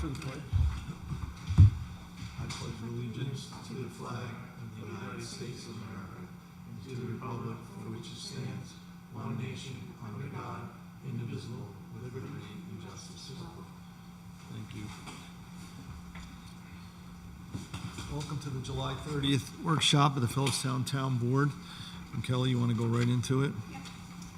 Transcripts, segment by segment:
for the pledge. I pledge allegiance to the flag of the United States of America and to the republic for which it stands, one nation, under God, indivisible, with liberty and justice for all. Thank you. Welcome to the July 30th workshop of the Philipstown Town Board. And Kelly, you want to go right into it? Yep.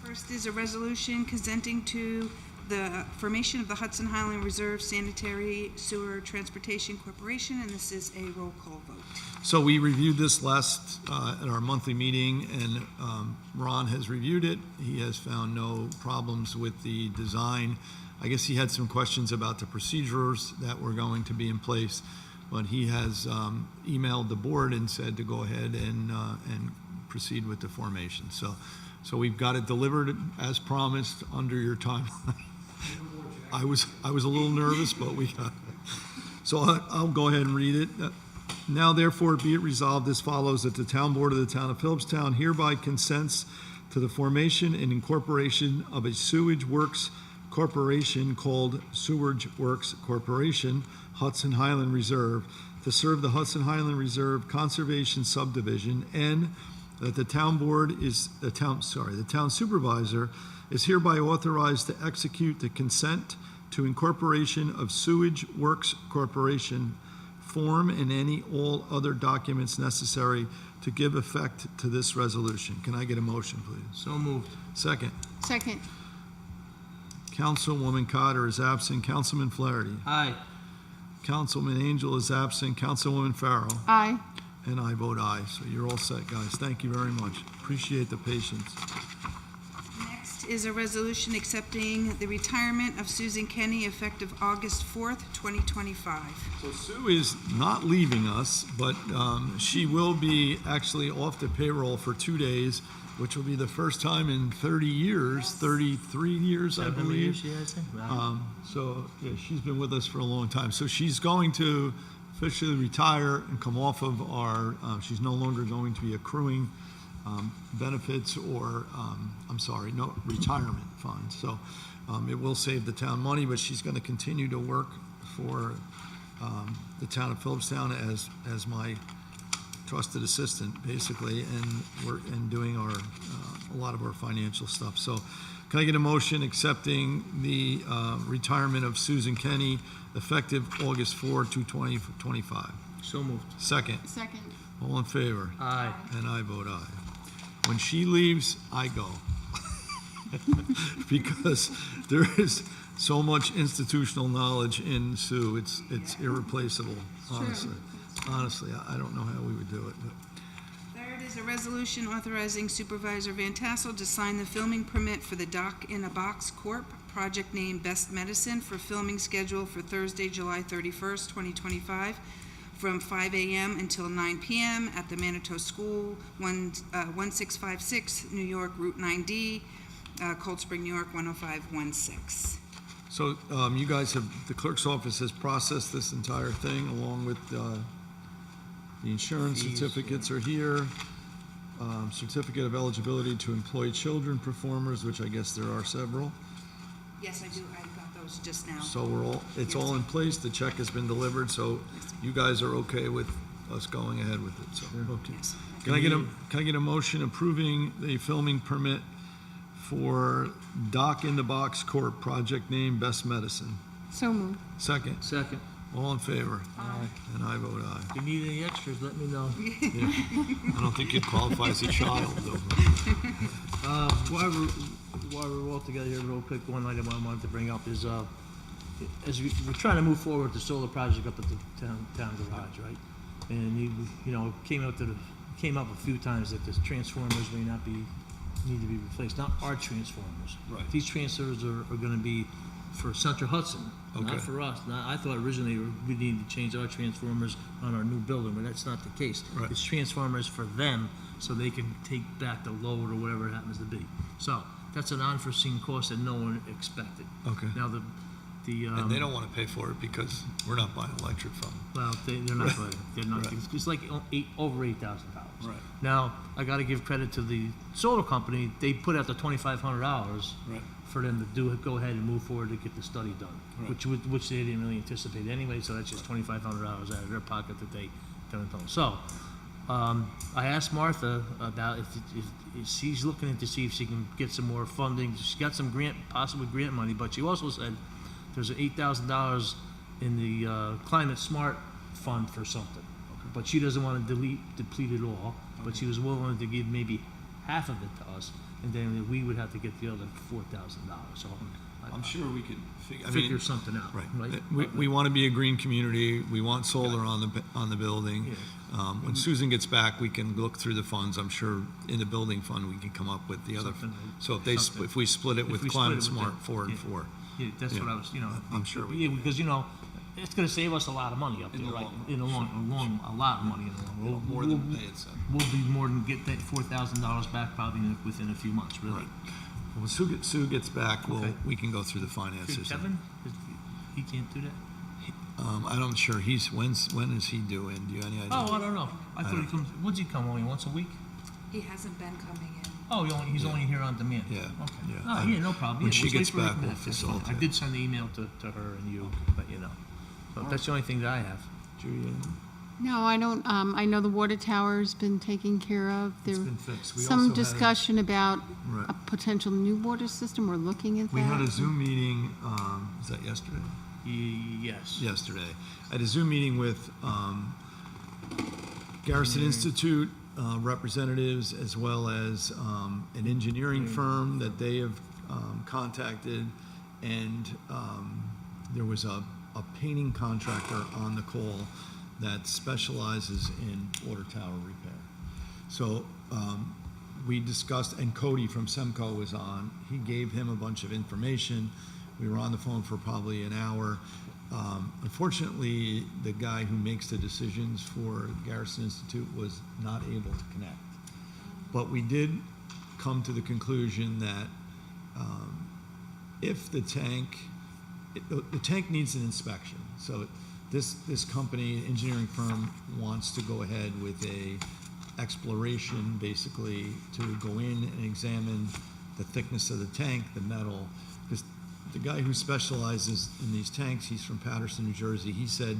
First is a resolution consenting to the formation of the Hudson Highland Reserve Sanitary Sewer Transportation Corporation, and this is a roll call vote. So we reviewed this last at our monthly meeting, and Ron has reviewed it. He has found no problems with the design. I guess he had some questions about the procedures that were going to be in place, but he has emailed the board and said to go ahead and proceed with the formation. So we've got it delivered as promised under your timeline. I was a little nervous, but we got it. So I'll go ahead and read it. Now therefore be it resolved as follows, that the Town Board of the Town of Philipstown hereby consents to the formation and incorporation of a sewage works corporation called Sewage Works Corporation, Hudson Highland Reserve, to serve the Hudson Highland Reserve Conservation Subdivision, and that the town supervisor is hereby authorized to execute the consent to incorporation of Sewage Works Corporation form and any all other documents necessary to give effect to this resolution. Can I get a motion, please? So moved. Second. Second. Councilwoman Cotter is absent. Councilman Flaherty. Aye. Councilman Angel is absent. Councilwoman Farrell. Aye. And I vote aye. So you're all set, guys. Thank you very much. Appreciate the patience. Next is a resolution accepting the retirement of Susan Kenney effective August 4th, 2025. So Sue is not leaving us, but she will be actually off the payroll for 2 days, which will be the first time in 30 years, 33 years, I believe. So yeah, she's been with us for a long time. So she's going to officially retire and come off of our, she's no longer going to be accruing benefits or, no retirement funds. So it will save the town money, but she's going to continue to work for the town of Philipstown as my trusted assistant, basically, and doing our a lot of our financial stuff. So can I get a motion accepting the retirement of Susan Kenney effective August 4, 2025? So moved. Second. Second. All in favor? Aye. And I vote aye. When she leaves, I go. Because there is so much institutional knowledge in Sue. It's irreplaceable, honestly. Honestly, I don't know how we would do it. But. Third is a resolution authorizing Supervisor Van Tassel to sign the filming permit for the Dock in a Box Corp, project name Best Medicine, for filming schedule for Thursday, July 31st, 2025, from 5 a.m. until 9 p.m. at the Manitou School, 1656 New York Route 9D, Cold Spring, New York 10516. So you guys have, the clerk's office has processed this entire thing along with the insurance certificates are here. Certificate of eligibility to employ children performers, which I guess there are several. Yes, I do. I got those just now. So it's all in place. The check has been delivered. So you guys are okay with us going ahead with it. So okay. Yes. Can I get a motion approving the filming permit for Dock in the Box Corp, project name Best Medicine? So moved. Second. Second. All in favor? Aye. And I vote aye. If you need any extras, let me know. Yeah. I don't think you'd qualify as a child, though. While we're all together here, real quick, one item I wanted to bring up is, as we're trying to move forward with the solar project up at the town garage, right? And came up a few times that the transformers may not need to be replaced. Not our transformers. Right. These transformers are going to be for Central Hudson, not for us. Now, I thought originally we needed to change our transformers on our new building, but that's not the case. Right. It's transformers for them so they can take back the load or whatever it happens to be. So that's an unforeseen cost that no one expected. Okay. Now, And they don't want to pay for it because we're not buying electric from them. Well, they're not good. They're not. Right. It's like over $8,000. Right. Now, I got to give credit to the solar company. They put out the $2,500 Right. for them to go ahead and move forward to get the study done, Right. which they didn't really anticipate anyway. So that's just $2,500 out of their pocket that they don't know. So, I asked Martha about if she's looking into see if she can get some more funding. She got some possible grant money, but she also said there's $8,000 in the Climate Smart Fund for something. But she doesn't want to deplete it all. But she was willing to give maybe half of it to us, and then we would have to get the other $4,000. So I'm sure we could figure something out. Right. We want to be a green community. We want solar on the building. Yeah. When Susan gets back, we can look through the funds. I'm sure in the building fund we can come up with the other. Something. So if we split it with Climate Smart 4 and 4. Yeah, that's what I was. I'm sure we Yeah, because it's going to save us a lot of money up In there, the right? long In the long, a lot of money in the long run. more than pay itself. We'll be more than get that $4,000 back probably within a few months, really. Right. When Sue gets back, Okay. we can go through the finances. Kevin, he can't do that. I'm sure when is he due in? Do you have any idea? Oh, I don't know. I thought he comes. Would he come only once a week? He hasn't been coming in. Oh, he's only here on demand. Yeah, Okay. yeah. Oh, yeah, no problem. When Yeah, she let's wait gets for her to back, come we'll back. That's fine. facilitate. I did send the email to her and you, but So that's the only thing that I have. Julia? No, I don't. I know the water tower's been taken care of. It's There been fixed. We some also had discussion about Right. a potential new water system. We're looking at that. We had a Zoom meeting, was that yesterday? Yes. Yesterday. I had a Zoom meeting with Garrison Institute representatives as well as an engineering firm that they have contacted, and there was a painting contractor on the call that specializes in water tower repair. So we discussed, and Cody from Semco was on. He gave him a bunch of information. We were on the phone for probably an hour. Unfortunately, the guy who makes the decisions for Garrison Institute was not able to connect. But we did come to the conclusion that if the tank needs an inspection. So this company, engineering firm, wants to go ahead with a exploration, basically, to go in and examine the thickness of the tank, the metal, because the guy who specializes in these tanks, he's from Paterson, New Jersey. He said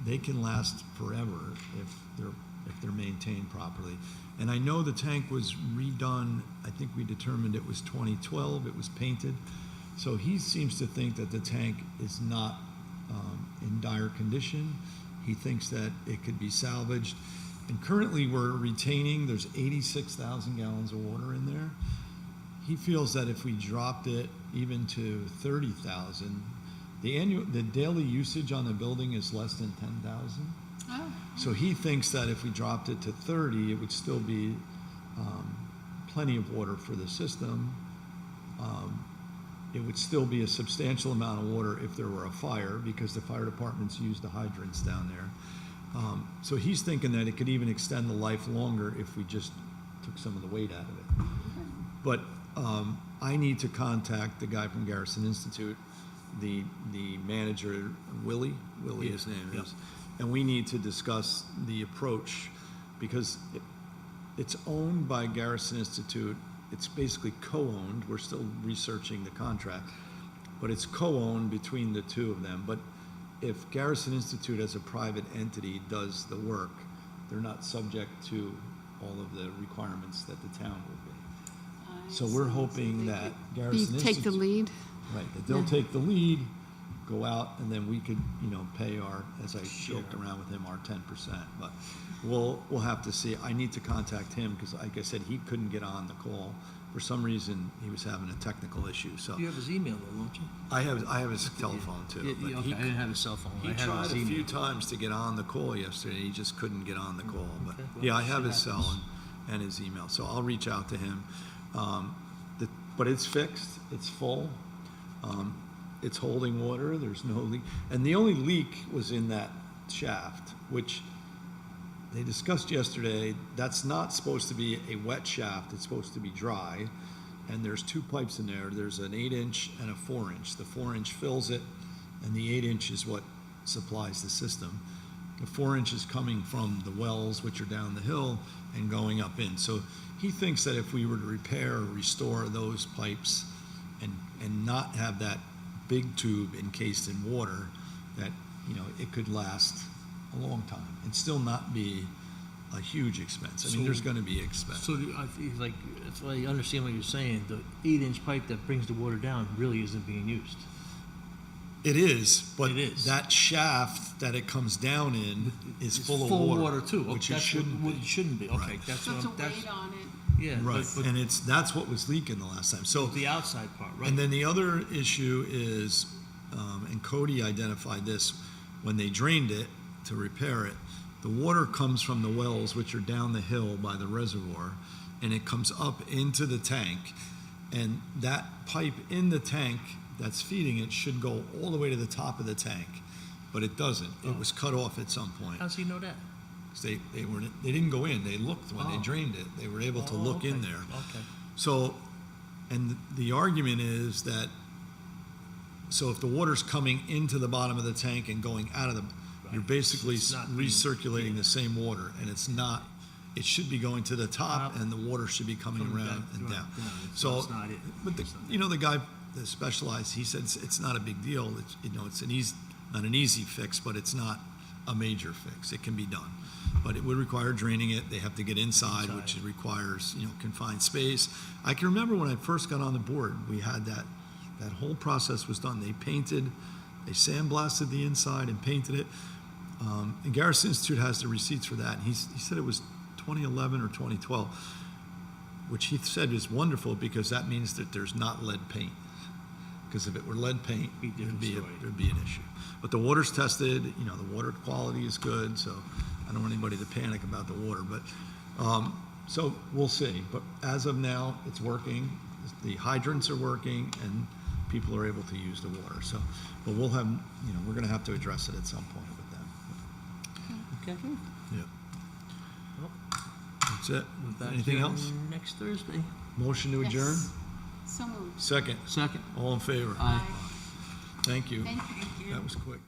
they can last forever if they're maintained properly. And I know the tank was redone. I think we determined it was 2012. It was painted. So he seems to think that the tank is not in dire condition. He thinks that it could be salvaged. And currently we're retaining, there's 86,000 gallons of water in there. He feels that if we dropped it even to 30,000, the daily usage on the building is less than 10,000. Oh. So he thinks that if we dropped it to 30, it would still be plenty of water for the system. It would still be a substantial amount of water if there were a fire, because the fire departments use the hydrants down there. So he's thinking that it could even extend the life longer if we just took some of the weight out of it. But I need to contact the guy from Garrison Institute, the manager, Willie, his name is, and we need to discuss the approach, because it's owned by Garrison Institute. It's basically co-owned. We're still researching the contract, but it's co-owned between the two of them. But if Garrison Institute as a private entity does the work, they're not subject to all of the requirements that the town will be. So we're hoping that Garrison Institute Take the lead. Right, that they'll take the lead, go out, and then we could, pay our, as I joked around with him, our 10%. But we'll have to see. I need to contact him because, like I said, he couldn't get on the call. For some reason, he was having a technical issue. So You have his email though, won't you? I have his telephone too. Yeah, but okay, I didn't have his cell phone. he I had tried his a email. few times to get on the call yesterday. He just couldn't get on the call. But Okay, well, yeah, I have his shit cell happens. and his email. So I'll reach out to him. But it's fixed. It's full. It's holding water. There's no leak. And the only leak was in that shaft, which they discussed yesterday. That's not supposed to be a wet shaft. It's supposed to be dry. and there's two pipes in there. There's an 8-inch and a 4-inch. The 4-inch fills it, and the 8-inch is what supplies the system. The 4-inch is coming from the wells, which are down the hill, and going up in. So he thinks that if we were to repair or restore those pipes and not have that big tube encased in water, that, you know, it could last a long time and still not be a huge expense. I mean, there's going to be expense. So I feel like, if I understand what you're saying, the 8-inch pipe that brings the water down really isn't being used. It is, but It is. that shaft that it comes down in is It's full of water. too. which That's it shouldn't what be. it shouldn't be. Okay, Right. that's So what it's a I'm, that's, weight on it. yeah. Right, But and that's what was leaking the last time. So, the outside part, right? and then the other issue is, and Cody identified this, when they drained it to repair it, the water comes from the wells, which are down the hill by the reservoir, and it comes up into the tank. And that pipe in the tank that's feeding it should go all the way to the top of the tank, but it doesn't. It was cut off at some point. How does he know that? 'Cause they didn't go in. They looked when they Oh. drained it. They were able to look in okay. there. Okay. So, and the argument is that, so if the water's coming into the bottom of the tank and going out of the, you're basically It's not being- recirculating the same water, and it's not. It should be going to the top, and the water should be coming Coming around back, and right, down. so it's not it. But It's not you know, the guy that specialized, he said it's not a big deal. It's, you know, it's not an easy fix, but it's not a major fix. It can be done, but it would require draining it. They have to get inside. Which requires, you know, confined space. I can remember when I first got on the board, we had that whole process was done. They sandblasted the inside and painted it. And Garrison Institute has the receipts for that. And he said it was 2011 or 2012, which he said is wonderful because that means that there's not lead paint. Because if it were lead paint, there'd be an issue. But the water's tested, you know, the water quality is good, so I don't want anybody to panic about the water. But so we'll see. But as of now, it's working. The hydrants are working, and people are able to use the water. So, but we'll have, you know, we're going to have to address it at some point with them. Okay. Yeah. Well, That's it. we're back Anything here else? Next Thursday. Motion to Yes. adjourn? So moved. Second. Second. All in favor? Aye. Thank you. Thank you. Thank you. That was quick.